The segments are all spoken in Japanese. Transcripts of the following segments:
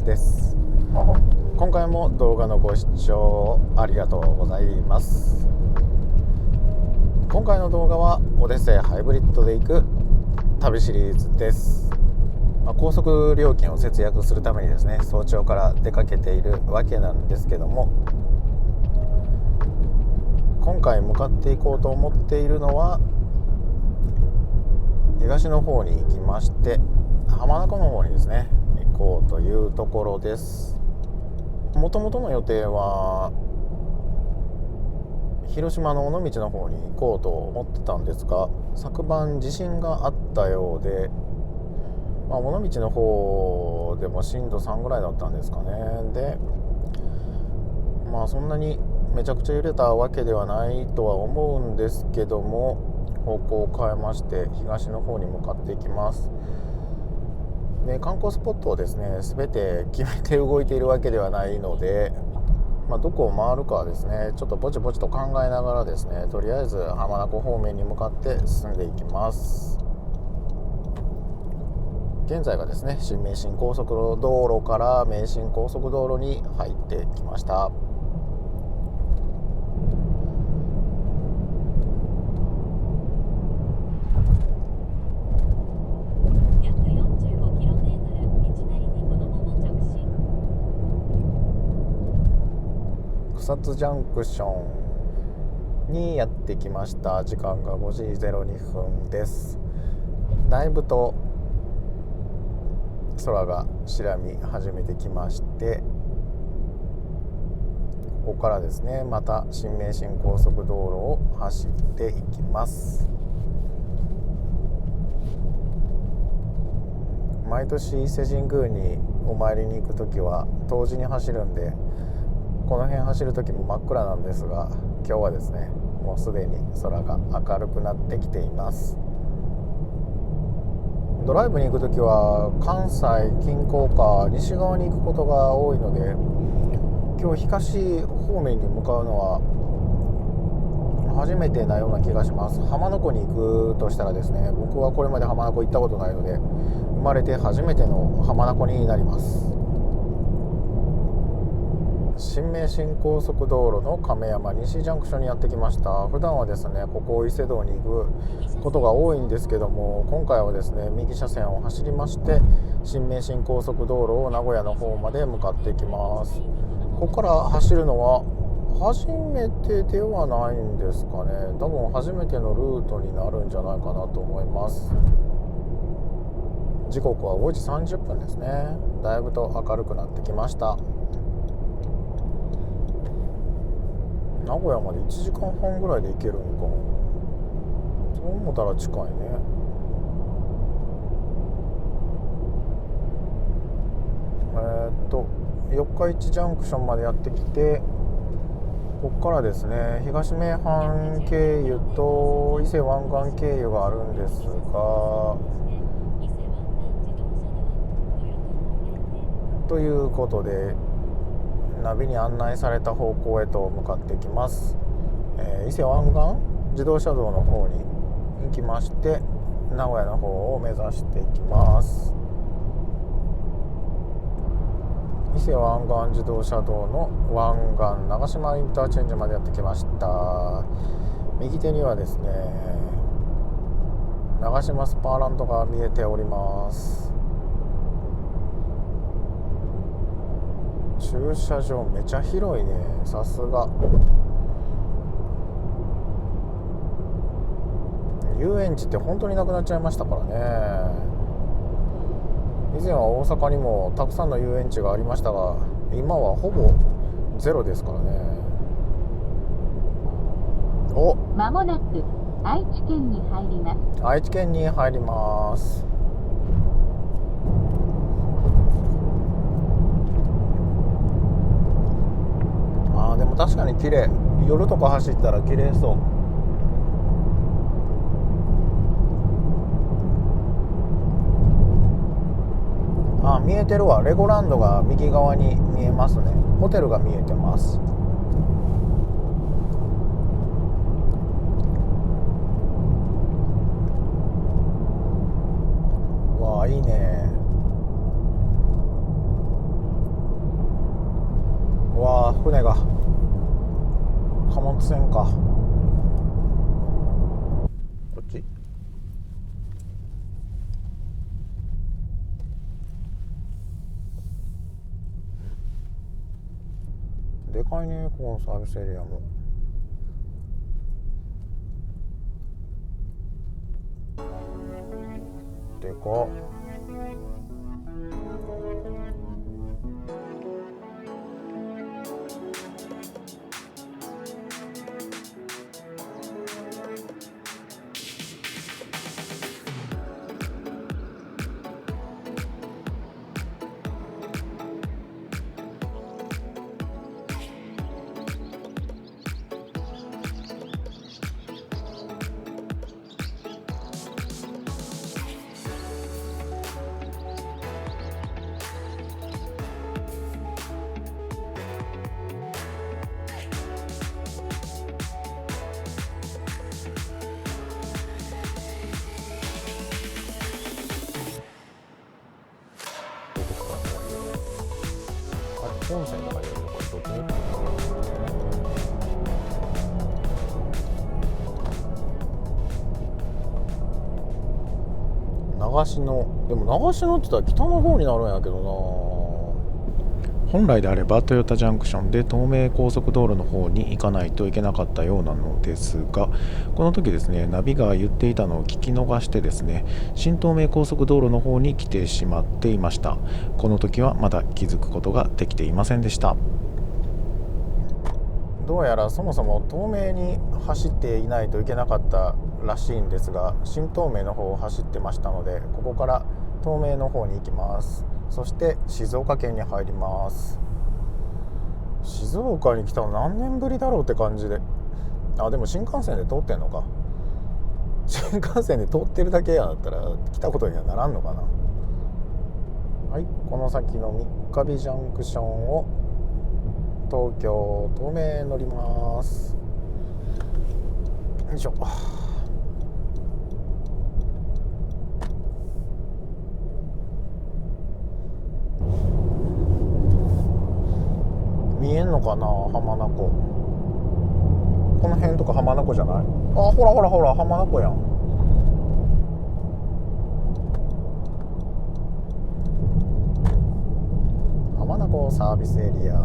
橋です。今回も動画のご視聴ありがとうございます。今回の動画はオデッセイハイブリッドで行く旅シリーズです。高速料金を節約するためにですね、早朝から出かけているわけなんですけども、今回向かっていこうと思っているのは東の方に行きまして、浜名湖の方にですね行こうというところです。もともとの予定は広島の尾道の方に行こうと思ってたんですが、昨晩地震があったようで、尾道の方でも震度3ぐらいだったんですかね。で、そんなにめちゃくちゃ揺れたわけではないとは思うんですけども、方向を変えまして東の方に向かっていきます。で、観光スポットをですね全て決めて動いているわけではないので、どこを回るかはですねちょっとぼちぼちと考えながらですね、とりあえず浜名湖方面に向かって進んでいきます。現在がですね新名神高速道路から名神高速道路に入ってきました。草津ジャンクションにやってきました。時間が5時02分です。だいぶと空が白み始めてきまして、ここからですねまた新名神高速道路を走っていきます。毎年伊勢神宮にお参りに行くときは冬至に走るんで、この辺走るときも真っ暗なんですが、今日はですねもうすでに空が明るくなってきています。ドライブに行くときは関西近郊か西側に行くことが多いので、今日東方面に向かうのは初めてなような気がします。浜名湖に行くとしたらですね、僕はこれまで浜名湖行ったことないので、生まれて初めての浜名湖になります。新名神高速道路の亀山西ジャンクションにやってきました。普段はですねここ伊勢道に行くことが多いんですけども、今回はですね右車線を走りまして新名神高速道路を名古屋の方まで向かっていきます。ここから走るのは初めてではないんですかね。多分初めてのルートになるんじゃないかなと思います。時刻は5時30分ですね。だいぶと明るくなってきました。名古屋まで1時間半ぐらいで行けるのかな。そう思ったら近いね。四日市ジャンクションまでやってきて、ここからですね東名阪経由と伊勢湾岸経由があるんですが、ということでナビに案内された方向へと向かっていきます。伊勢湾岸自動車道の方に行きまして、名古屋の方を目指していきます。伊勢湾岸自動車道の湾岸長島インターチェンジまでやってきました。右手にはですね長島スパーランドが見えております。駐車場めちゃ広いね、さすが。遊園地って本当になくなっちゃいましたからね。以前は大阪にもたくさんの遊園地がありましたが、今はほぼゼロですからね。まもなく愛知県に入ります。愛知県に入ります。でも確かに綺麗。夜とか走ったら綺麗そう。見えてるわ。レゴランドが右側に見えますね。ホテルが見えてます。わあ、いいね。貨物船か。こっち。でかいね、ここのサービスエリアも。でかっ。本線とか入れるとこれどっちに行くの？長篠。でも長篠って言ったら北の方になるんやけどな。本来であれば豊田ジャンクションで東名高速道路の方に行かないといけなかったようなのですが、この時ですね、ナビが言っていたのを聞き逃してですね、新東名高速道路の方に来てしまっていました。この時はまだ気づくことができていませんでした。どうやらそもそも東名に走っていないといけなかったらしいんですが、新東名の方を走ってましたので、ここから東名の方に行きます。そして静岡県に入ります。静岡に来たの何年ぶりだろうって感じで。でも新幹線で通ってんのか。新幹線で通ってるだけやだったら来たことにはならんのかな。はい、この先の三ヶ日ジャンクションを東京東名乗ります。よいしょ。見えんのかな、浜名湖。この辺とか浜名湖じゃない？ほらほらほら、浜名湖やん。浜名湖サービスエリア。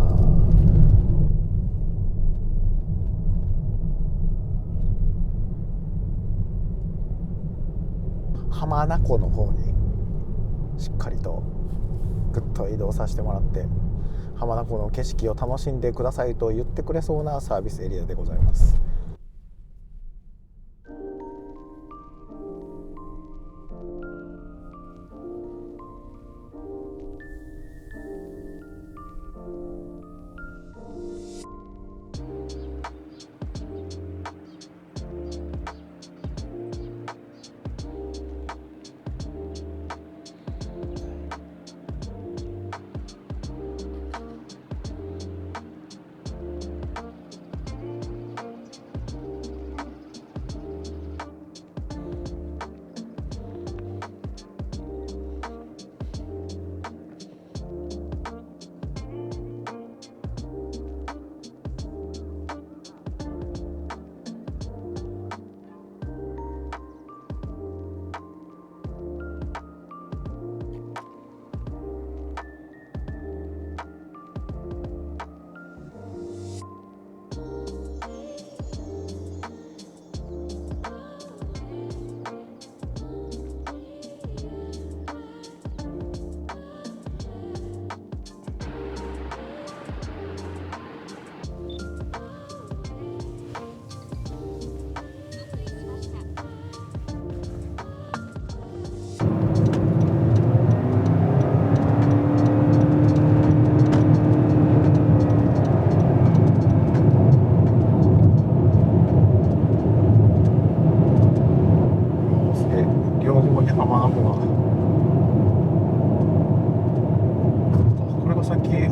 浜名湖の方にしっかりとぐっと移動させてもらって、浜名湖の景色を楽しんでくださいと言ってくれそうなサービスエリアでございます。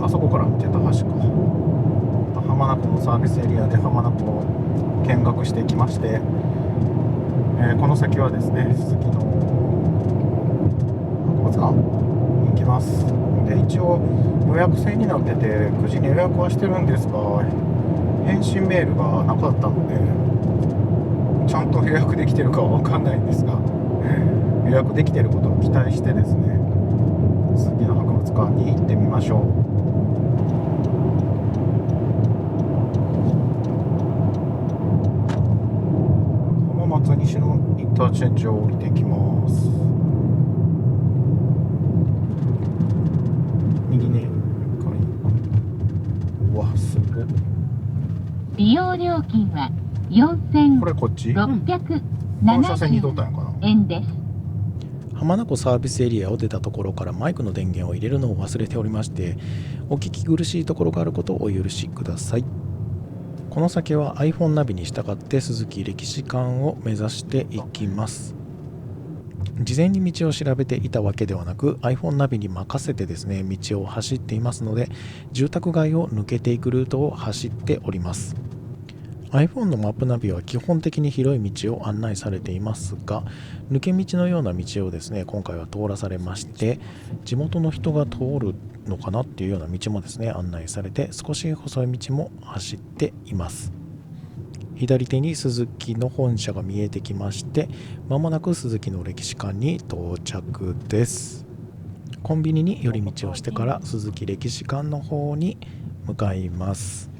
あそこから見てた橋か。浜名湖のサービスエリアで浜名湖を見学してきまして、この先はですね、鈴木の博物館に行きます。で、一応予約制になってて9時に予約はしてるんですが、返信メールがなかったのでちゃんと予約できてるかは分かんないんですが予約できてることを期待してですね、鈴木の博物館に行ってみましょう。浜松西のインターチェンジを降りていきます。右ね、うわすごい。利用料金はこれこっち、この車線に通ったんやかな。円です。浜名湖サービスエリアを出たところからマイクの電源を入れるのを忘れておりまして、お聞き苦しいところがあることをお許しください。この先は iPhone ナビに従って鈴木歴史館を目指していきます。事前に道を調べていたわけではなく iPhone ナビに任せてですね、道を走っていますので、住宅街を抜けていくルートを走っております。iPhone のマップナビは基本的に広い道を案内されていますが、抜け道のような道をですね、今回は通らされまして、地元の人が通るのかなっていうような道もですね、案内されて、少し細い道も走っています。左手に鈴木の本社が見えてきまして、まもなく鈴木の歴史館に到着です。コンビニに寄り道をしてから鈴木歴史館の方に向かいます。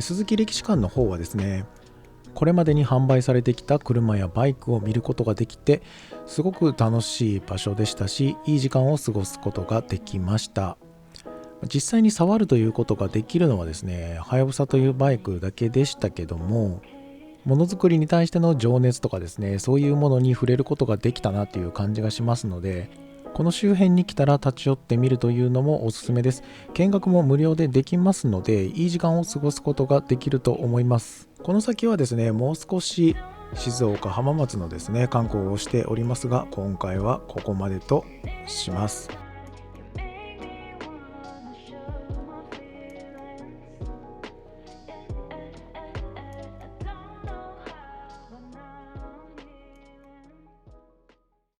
鈴木歴史館の方はですね、これまでに販売されてきた車やバイクを見ることができて、すごく楽しい場所でしたし、いい時間を過ごすことができました。実際に触るということができるのはですね、はやぶさというバイクだけでしたけども、ものづくりに対しての情熱とかですね、そういうものに触れることができたなっていう感じがしますので、この周辺に来たら立ち寄ってみるというのもおすすめです。見学も無料でできますので、いい時間を過ごすことができると思います。この先はですね、もう少し静岡浜松のですね観光をしておりますが、今回はここまでとします。